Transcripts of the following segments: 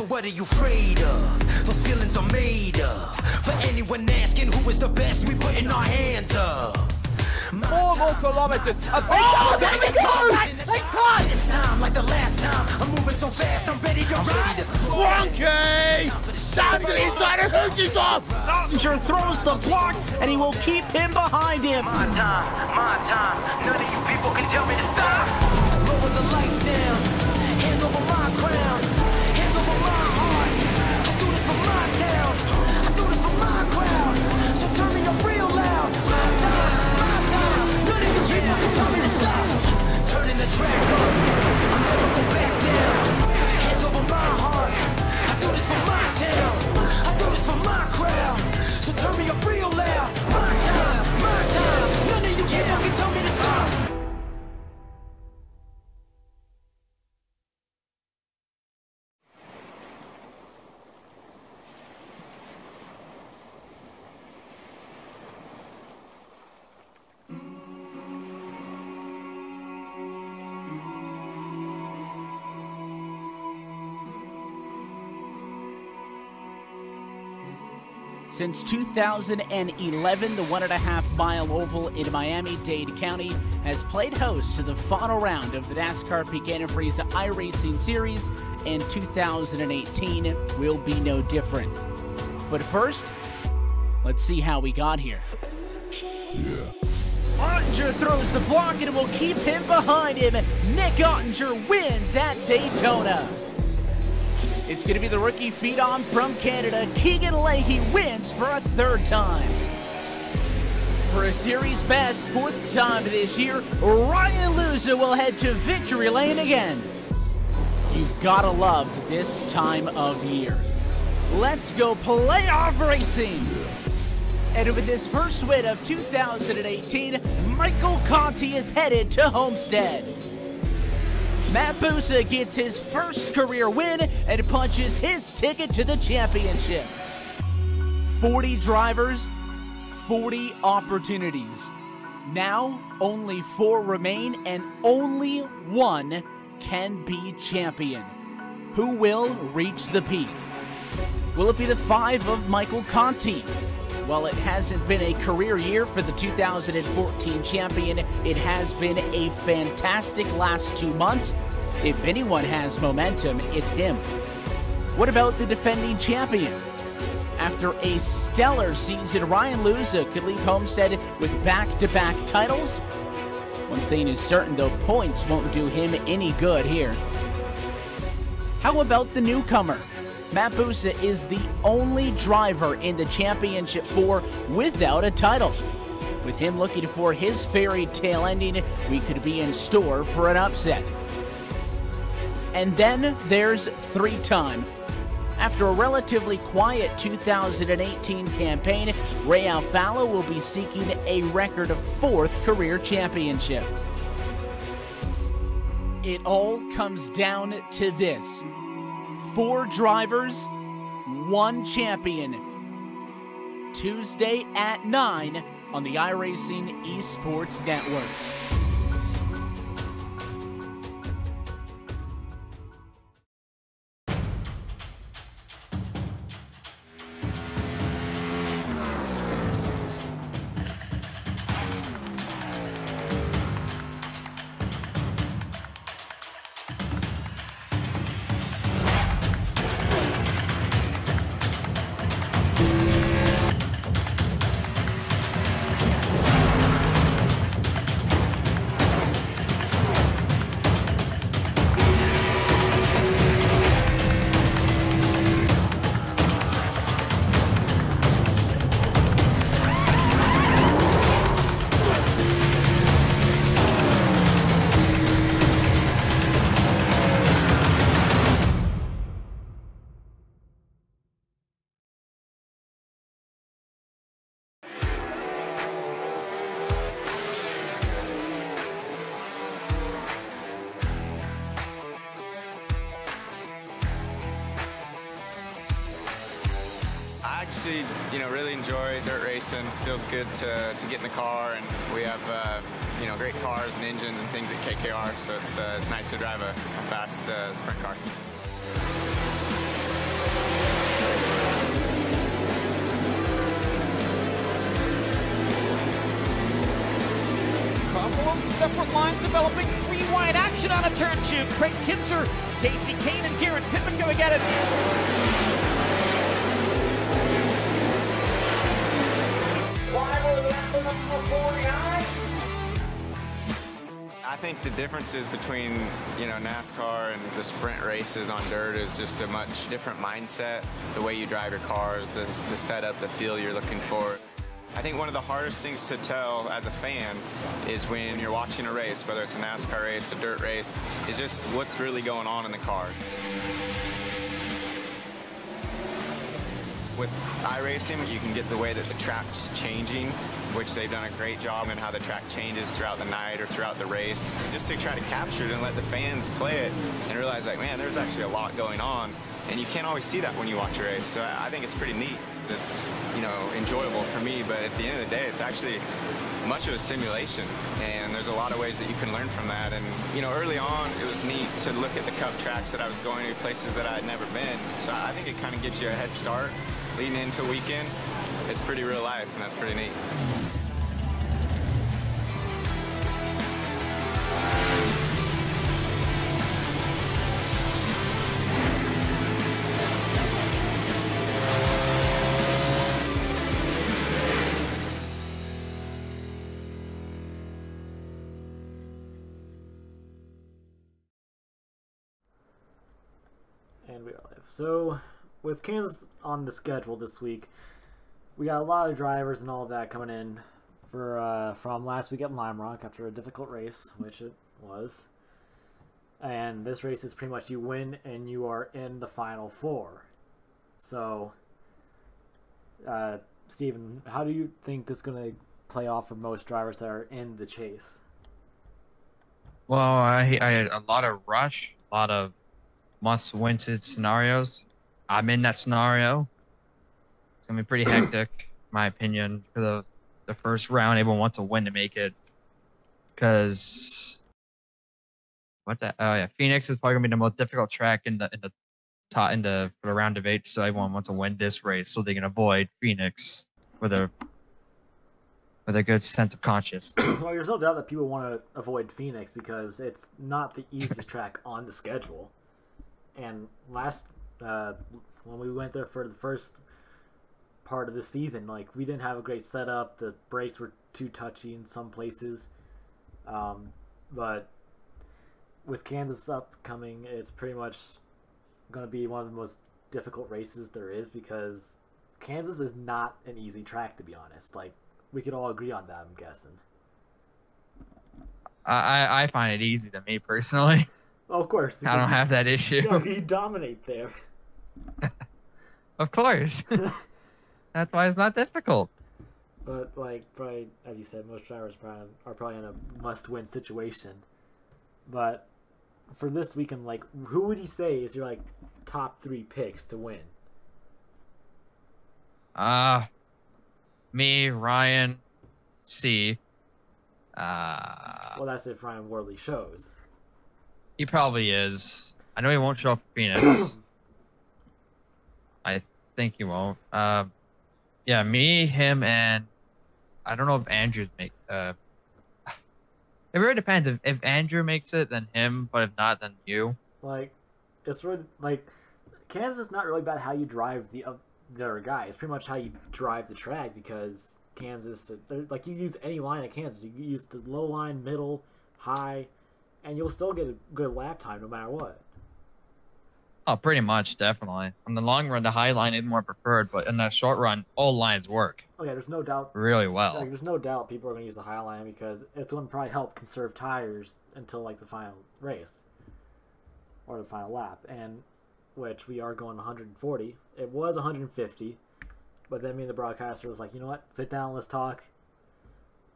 what are you afraid of? Those feelings are made up. For anyone asking who is the best, we putting our hands up. 4 more kilometers. Oh, there we go! They touch! This time, like the last time, I'm moving so fast, I'm ready to ride. Frankie! Down to the inside of Hoosie's off! Ottinger throws the block, and he will keep him behind him. My time. None of you people can tell me to stop. Lower the lights down. Hand over my crown. Hand over my heart. I do this for my town. I do this for my crowd. So turn me up real loud. My time. None of you people can tell me to stop. Turning the track up. I'll never go back down. Hand over my heart. I do this for my town. I do this for my crowd. So turn me up real loud. My time. None of you people can tell me to stop. Since 2011, the 1.5 mile oval in Miami-Dade County has played host to the final round of the NASCAR Pecan and Friese iRacing Series, and 2018 will be no different. But first, let's see how we got here. Ottinger throws the block and it will keep him behind him. Nick Ottinger wins at Daytona. It's going to be the rookie phenom from Canada, Keegan Leahy, wins for a 3rd time. For a series best 4th time this year, Ryan Luza will head to victory lane again. You've got to love this time of year. Let's go playoff racing. And with his first win of 2018, Michael Conti is headed to Homestead. Matt Busa gets his first career win and punches his ticket to the championship. 40 drivers, 40 opportunities. Now, only 4 remain and only 1 can be champion. Who will reach the peak? Will it be the 5 of Michael Conti? While it hasn't been a career year for the 2014 champion, it has been a fantastic last 2 months. If anyone has momentum, it's him. What about the defending champion? After a stellar season, Ryan Luza could leave Homestead with back-to-back titles. One thing is certain, though, points won't do him any good here. How about the newcomer? Matt Busa is the only driver in the Championship 4 without a title. With him looking for his fairy tale ending, we could be in store for an upset. And then there's 3-time. After a relatively quiet 2018 campaign, Ray Alfalo will be seeking a record of 4th career championship. It all comes down to this. 4 drivers, 1 champion. Tuesday at 9 on the iRacing Esports Network. Actually, really enjoy dirt racing. Feels good to get in the car, and we have great cars and engines and things at KKR, so it's nice to drive a fast sprint car. Couple of separate lines developing. 3 wide action on a turn 2. Craig Kinzer, Casey Kane, and Kieran Pittman going at it. I think the differences between, NASCAR and the sprint races on dirt is just a much different mindset. The way you drive your cars, the setup, the feel you're looking for. I think one of the hardest things to tell as a fan is when you're watching a race, whether it's a NASCAR race, a dirt race, is just what's really going on in the cars. With iRacing, you can get the way that the track's changing, which they've done a great job in how the track changes throughout the night or throughout the race, just to try to capture it and let the fans play it and realize, like, man, there's actually a lot going on, and you can't always see that when you watch a race. So I think it's pretty neat. It's, enjoyable for me, but at the end of the day, it's actually much of a simulation, and there's a lot of ways that you can learn from that. And, early on, it was neat to look at the Cup tracks that I was going to, places that I had never been. So I think it kind of gives you a head start leading into a weekend. It's pretty real life, and that's pretty neat. And we are live. So, with Kansas on the schedule this week, we got a lot of drivers and all of that coming in for from last week at Lime Rock after a difficult race, which it was. And this race is pretty much you win and you are in the Final Four. So, Steven, how do you think this is going to play off for most drivers that are in the chase? Well, I had a lot of rush, a lot of must-win scenarios. I'm in that scenario. It's gonna be pretty hectic, in my opinion, because of the first round. Everyone wants to win to make it. Because Phoenix is probably gonna be the most difficult track for the round of 8. So everyone wants to win this race so they can avoid Phoenix with a good sense of conscience. Well, there's no doubt that people want to avoid Phoenix because it's not the easiest track on the schedule. And when we went there for the first part of the season, like, we didn't have a great setup. The brakes were too touchy in some places. But with Kansas upcoming, it's pretty much going to be one of the most difficult races there is because Kansas is not an easy track, to be honest. Like, we could all agree on that, I'm guessing. I find it easy to me personally. Well, of course. I don't have that issue. No, you dominate there. Of course. That's why it's not difficult. But, like, probably, as you said, most drivers are probably in a must-win situation. But for this weekend, like, who would you say is your, like, top 3 picks to win? Me, Ryan, C. Well, that's if Ryan Worley shows. He probably is. I know he won't show up for Phoenix. I think he won't. Yeah, me, him, and I don't know if Andrew's make. It really depends. If Andrew makes it, then him. But if not, then you. Like, it's really like Kansas is not really about how you drive the other guy. It's pretty much how you drive the track because Kansas, like, you use any line at Kansas. You use the low line, middle, high, and you'll still get a good lap time no matter what. Oh, pretty much, definitely. On the long run, the high line is more preferred, but in the short run, all lines work. Oh yeah, there's no doubt. Really well. Like, there's no doubt people are going to use the high line because it's going to probably help conserve tires until, like, the final race or the final lap, and which we are going 140. It was 150, but then me and the broadcaster was like, you know what? Sit down, let's talk.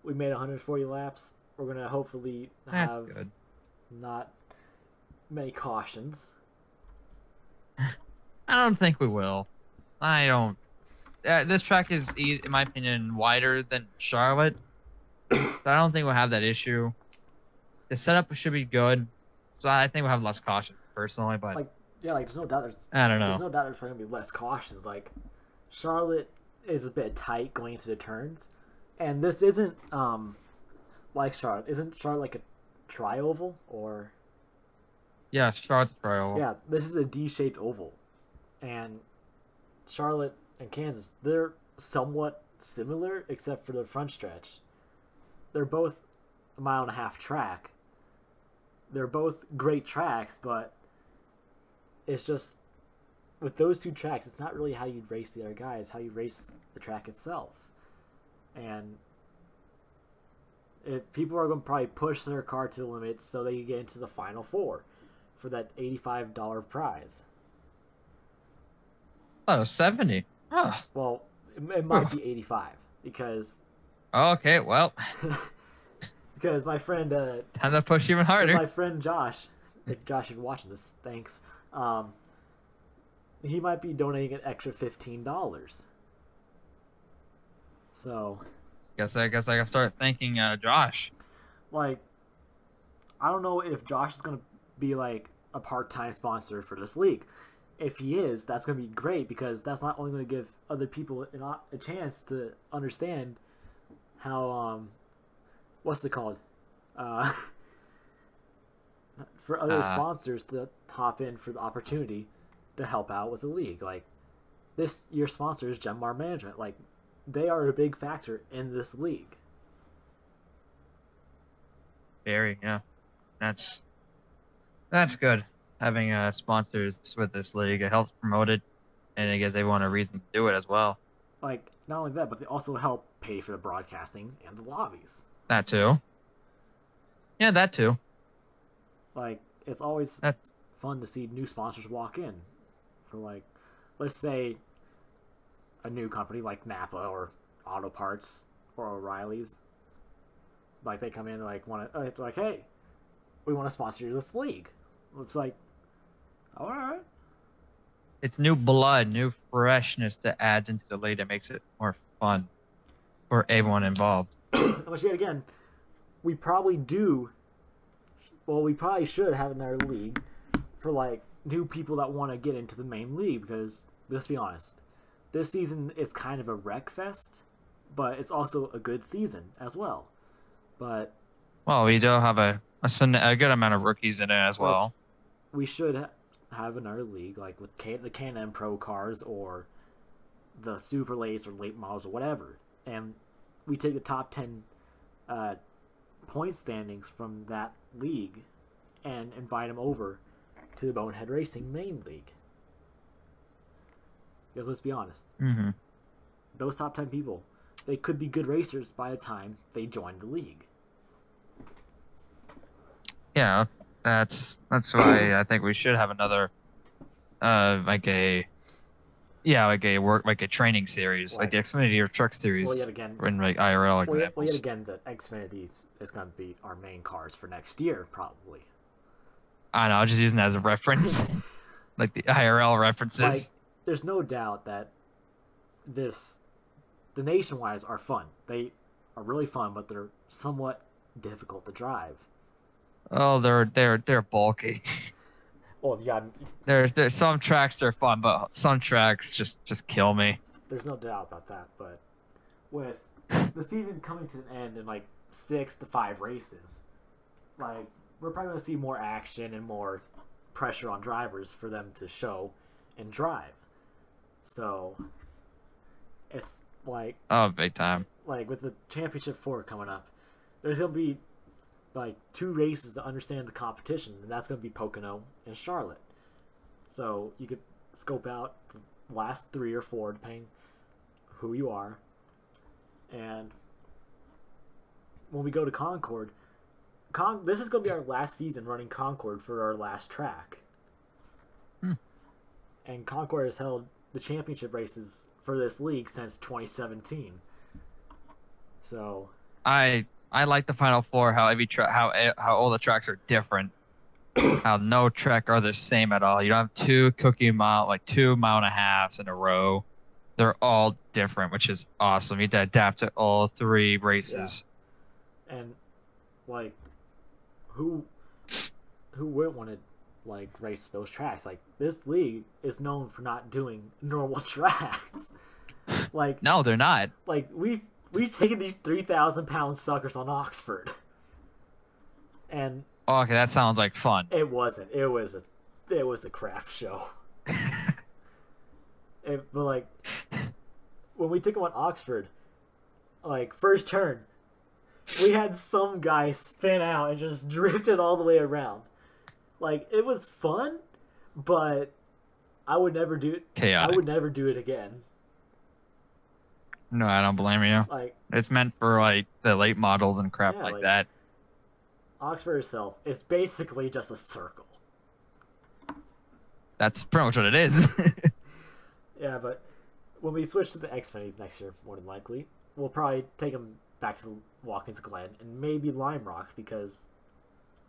We made 140 laps. We're going to hopefully have not many cautions. I don't think we will. I don't. This track is, in my opinion, wider than Charlotte. So I don't think we'll have that issue. The setup should be good. So I think we'll have less caution, personally. But like, Yeah, like there's no doubt. I don't There's know. no doubt there's probably gonna be less cautions. Like Charlotte is a bit tight going into the turns, and this isn't like Charlotte. Isn't Charlotte like a tri-oval or? Yeah, Charlotte's trial. Yeah, this is a D-shaped oval, and Charlotte and Kansas, they're somewhat similar except for the front stretch. They're both a mile and a half track. They're both great tracks, but it's just with those two tracks, it's not really how you race the other guys, how you race the track itself. And if people are going to probably push their car to the limit so they can get into the final four for that $85 prize. Oh, 70. Oh. Well, it might be 85 because Okay, well, my friend time to push even harder. my friend Josh, if Josh, if you're watching this, thanks. He might be donating an extra $15. So, I guess I gotta start thanking Josh. like, I don't know if Josh is gonna be like a part-time sponsor for this league. If he is, that's gonna be great because that's not only gonna give other people a chance to understand how what's it called, for other sponsors to hop in for the opportunity to help out with the league. Like this year's sponsor is Genmar Management. Like they are a big factor in this league. Very, yeah. That's good. Having sponsors with this league, it helps promote it, and it gives everyone a reason to do it as well. Like not only that, but they also help pay for the broadcasting and the lobbies. That too. Yeah, that too. Like it's always That's fun to see new sponsors walk in for, like, let's say a new company like Napa or Auto Parts or O'Reilly's. Like they come in like it's like, hey, we want to sponsor this league. It's like, all right. it's new blood, new freshness that adds into the league that makes it more fun for everyone involved. But yet again, we probably should have another league for like new people that want to get into the main league because let's be honest, this season is kind of a wreck fest, but it's also a good season as well. But Well, we do have a good amount of rookies in it as well. we should have another league like with the Can-Am Pro cars or the super lates or late models or whatever, and we take the top 10 point standings from that league and invite them over to the Bonehead Racing main league. Because let's be honest, those top 10 people, they could be good racers by the time they join the league. Yeah, that's why I think we should have another like a training series, like the Xfinity or Truck Series, Well, yet again, in like IRL well, examples. yet again, the Xfinity is going to be our main cars for next year, probably. I know, I'm just using that as a reference, like the IRL references. Like, there's no doubt that the nationwides are fun. They are really fun, but they're somewhat difficult to drive. Oh, they're bulky. Well, yeah, There's some tracks they're fun, but some tracks just kill me. there's no doubt about that. But with the season coming to an end in like 6 to 5 races, like we're probably going to see more action and more pressure on drivers for them to show and drive. So it's like, Oh, big time. like with the Championship 4 coming up, there's going to be like 2 races to understand the competition, and that's going to be Pocono and Charlotte. So you could scope out the last 3 or 4 depending who you are. And when we go to Concord, this is going to be our last season running Concord for our last track. And Concord has held the championship races for this league since 2017. So I like the Final Four. How every how all the tracks are different. How no track are the same at all. You don't have 2 2 mile and a halves in a row. They're all different, which is awesome. You have to adapt to all 3 races. Yeah. And like, who wouldn't want to like race those tracks. Like this league is known for not doing normal tracks. Like No, they're not. like we've taken these 3,000-pound suckers on Oxford, and Oh, okay, that sounds like fun. it wasn't. It was a crap show. But like when we took them on Oxford, like first turn, we had some guy spin out and just drifted all the way around. Like it was fun, but I would never do it. Chaotic. I would never do it again. No, I don't blame you. Like It's meant for like the late models and crap Yeah, like like- that. Oxford itself is basically just a circle. That's pretty much what it is. Yeah, but when we switch to the Xfinitys next year, more than likely, we'll probably take them back to Watkins Glen and maybe Lime Rock because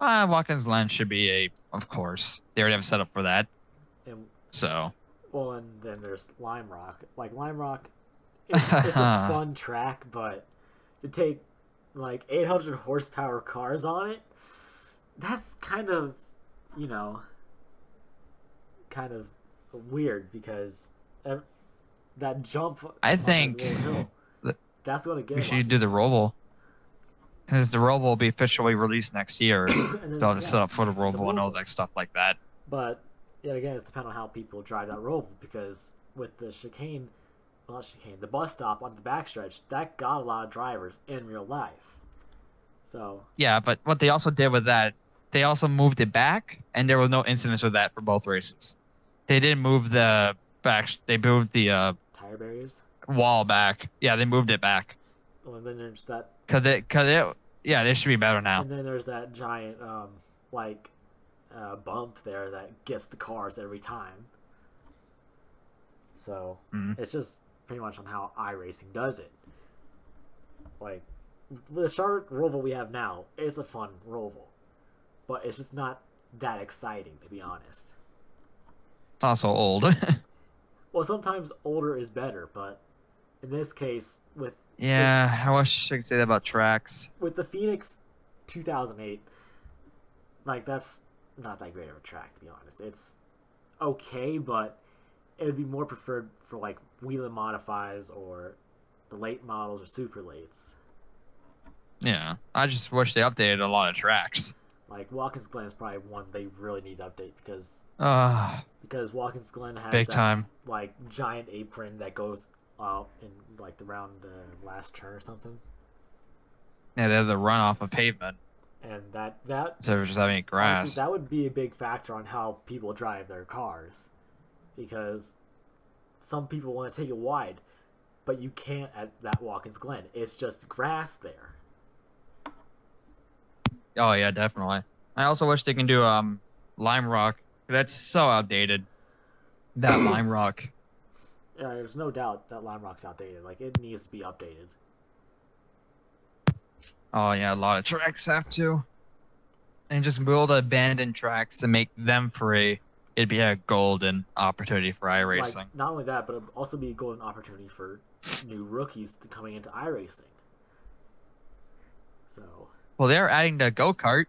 Watkins Glen should be of course. They already have a setup for that. and So, well, and then there's Lime Rock. Like Lime Rock, it's a fun track, but to take like 800 horsepower cars on it, that's kind of, you know, kind of weird because that jump. I on that think little hill, that that's gonna get. we should do the Roval. Because the Roval will be officially released next year. And then, They'll yeah, set up for the Roval and all Roval. that stuff like that. But yet again, it's dependent on how people drive that Roval because with the chicane, well, not chicane, the bus stop on the backstretch, that got a lot of drivers in real life. So Yeah, but what they also did with that, they also moved it back, and there were no incidents with that for both races. They didn't move the back. They moved the tire barriers. wall back. Yeah, they moved it back. Well, and then there's that, Yeah, they should be better now. and then there's that giant bump there that gets the cars every time. So Mhm. it's just pretty much on how iRacing does it. Like the Charlotte Roval we have now is a fun Roval, but it's just not that exciting to be honest. It's also old. Well, sometimes older is better, but in this case, Yeah, I wish I could say that about tracks. with the Phoenix 2008, like that's not that great of a track to be honest. It's okay, but it would be more preferred for like wheel and modifies or the late models or super lates. Yeah, I just wish they updated a lot of tracks. Like Watkins Glen is probably one they really need to update because Watkins Glen has Big that time. like giant apron that goes in like the round last turn or something, Yeah, they have the runoff of pavement, and that so we're just having grass. honestly, that would be a big factor on how people drive their cars, because some people want to take it wide, but you can't at that Watkins Glen. It's just grass there. Oh yeah, definitely. I also wish they can do Lime Rock. That's so outdated. That Lime Rock. Yeah, there's no doubt that Lime Rock's outdated. Like it needs to be updated. Oh yeah, a lot of tracks have to. And just build abandoned tracks and make them free. It'd be a golden opportunity for iRacing. Like, not only that, but it'd also be a golden opportunity for new rookies coming into iRacing. So Well, they're adding the go-kart,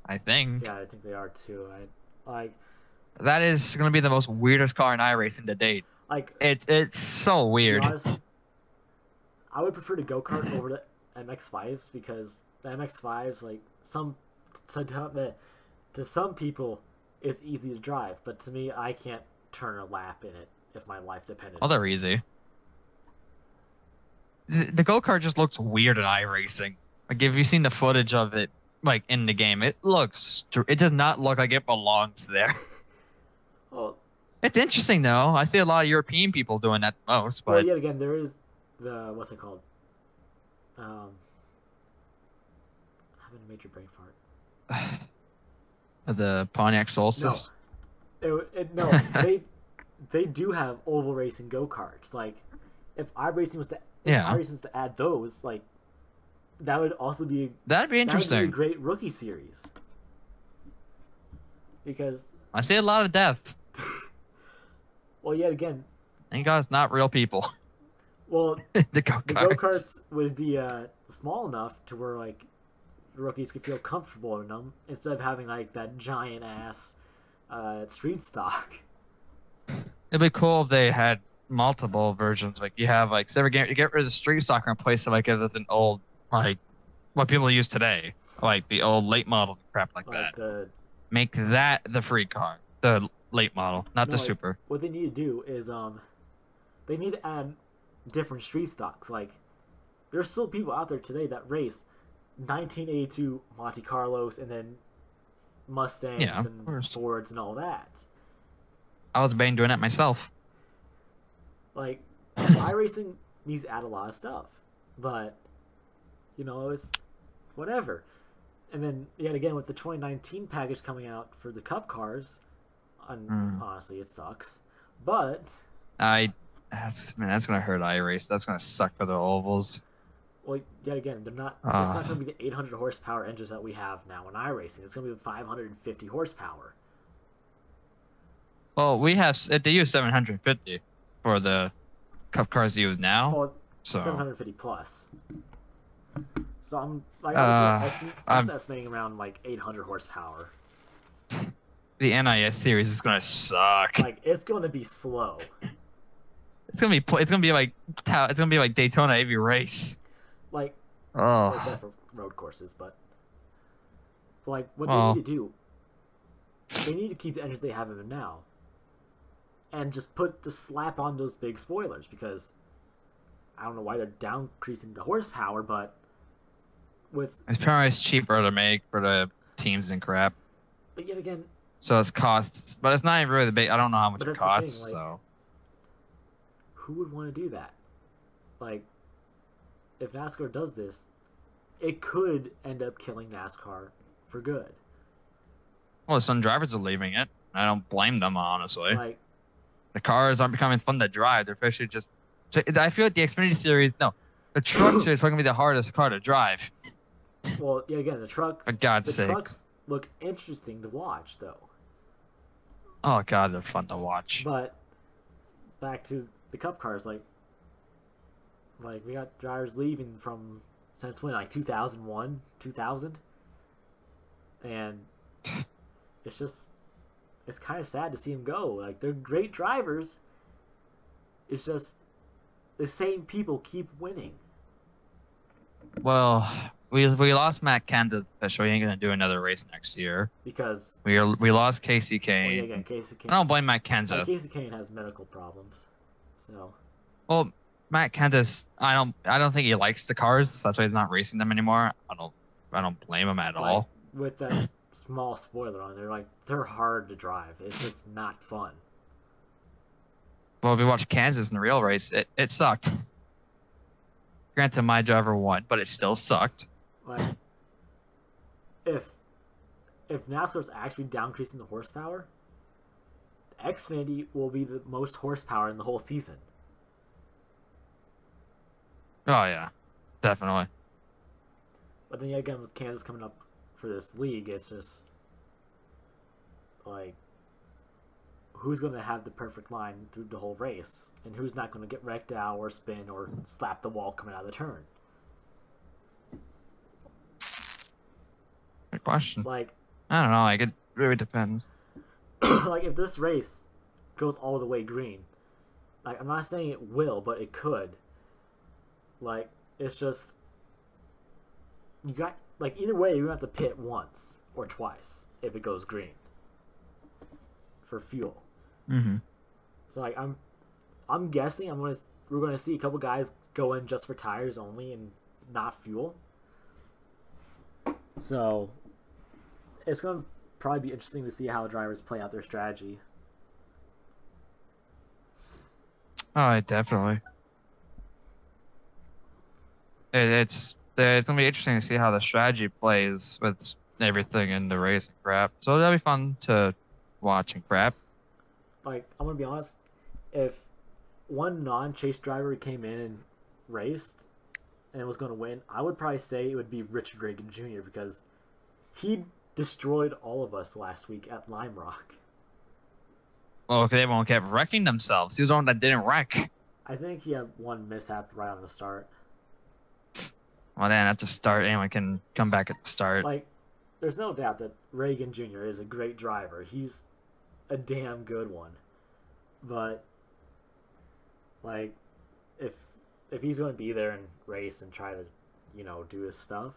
I think. yeah, I think they are too. That is going to be the most weirdest car in iRacing to date. Like It's so to be weird. honest, I would prefer the go-kart over the MX-5s because the MX-5s, like to some people, is easy to drive, but to me, I can't turn a lap in it if my life depended. Oh, they're easy. The go-kart just looks weird in iRacing. Like, if you've seen the footage of it, like, in the game, it does not look like it belongs there. Well, It's interesting, though. I see a lot of European people doing that the most, well, but yet again, there is the what's it called? Having a major brain fart. the Pontiac Solstice. No, they do have oval racing go karts. Like, if iRacing was to add those, like, that would also be That'd be that would be a interesting. great rookie series. Because, I see a lot of death. well, yet again, Thank God it's not real people. well, the the go go-karts. karts would be small enough to where like the rookies can feel comfortable in them instead of having like that giant ass street stock. It'd be cool if they had multiple versions. Like you have like every game, you get rid of the street stock and replace it like with an old like what people use today, like the old late models and crap like that. Make that the free car, the late model, not the super. What they need to do is they need to add different street stocks. Like there's still people out there today that race 1982 Monte Carlos and then Mustangs and Fords and all that. I was debating doing that myself. Like, iRacing needs to add a lot of stuff, but you know, it's whatever. And then yet again with the 2019 package coming out for the Cup cars, honestly, it sucks. But that's gonna hurt iRace. That's gonna suck for the ovals. Well, yet again, they're not. It's not gonna be the 800 horsepower engines that we have now in iRacing. It's gonna be 550 horsepower. Well, they use 750 for the Cup cars they use now. Well, so 750 plus. So I'm like, I'm estimating around like 800 horsepower. The NIS series is gonna suck. Like it's gonna be slow. It's gonna be like Daytona every race. Like, except for road courses, but like what they need to do, they need to keep the engines they have in them now, and just slap on those big spoilers, because I don't know why they're decreasing the horsepower, but it's probably cheaper to make for the teams and crap. But yet again, so it's costs, but it's not even really the big. I don't know how much it costs. Thing, like, so who would want to do that? Like, if NASCAR does this, it could end up killing NASCAR for good. Well, some drivers are leaving it. I don't blame them, honestly. Like, the cars aren't becoming fun to drive. They're officially just. I feel like the Xfinity series, the truck series is going to be the hardest car to drive. Well, yeah, again, the truck. For God's sake. The trucks look interesting to watch, though. Oh God, they're fun to watch. But back to the Cup cars, like we got drivers leaving since when, like 2001, 2000, and it's kind of sad to see them go. Like, they're great drivers. It's just the same people keep winning. Well, we lost Matt Kenseth, so he ain't gonna do another race next year because we lost Casey Kane. Well, yeah, again, Casey Kane. I don't blame Matt Kenseth. Like, Casey Kane has medical problems, so. Well, Matt Kenseth, I don't think he likes the cars, so that's why he's not racing them anymore. I don't blame him at all. With that small spoiler on, they're hard to drive. It's just not fun. Well, if you watch Kansas in the real race, it sucked. Granted, my driver won, but it still sucked. Like, if NASCAR's actually decreasing the horsepower, Xfinity will be the most horsepower in the whole season. Oh yeah, definitely. But then again, with Kansas coming up for this league, it's just like, who's going to have the perfect line through the whole race, and who's not going to get wrecked out or spin or slap the wall coming out of the turn? Good question. Like, I don't know. Like, it really depends. Like, if this race goes all the way green, like, I'm not saying it will, but it could. Like, it's just, you got, like, either way, you're going to have to pit once or twice if it goes green for fuel. Mm-hmm. So, like, I'm guessing we're gonna see a couple guys go in just for tires only and not fuel. So it's gonna probably be interesting to see how drivers play out their strategy. Oh, definitely. It's gonna be interesting to see how the strategy plays with everything in the race and crap. So that'll be fun to watch and crap. Like, I'm gonna be honest, if one non-chase driver came in and raced and was gonna win, I would probably say it would be Richard Reagan Jr. because he destroyed all of us last week at Lime Rock. Well, because everyone kept wrecking themselves. He was the one that didn't wreck. I think he had one mishap right on the start. Well, then at the start, anyone can come back at the start. Like, there's no doubt that Reagan Jr. is a great driver. He's a damn good one. But, like, if he's going to be there and race and try to, you know, do his stuff,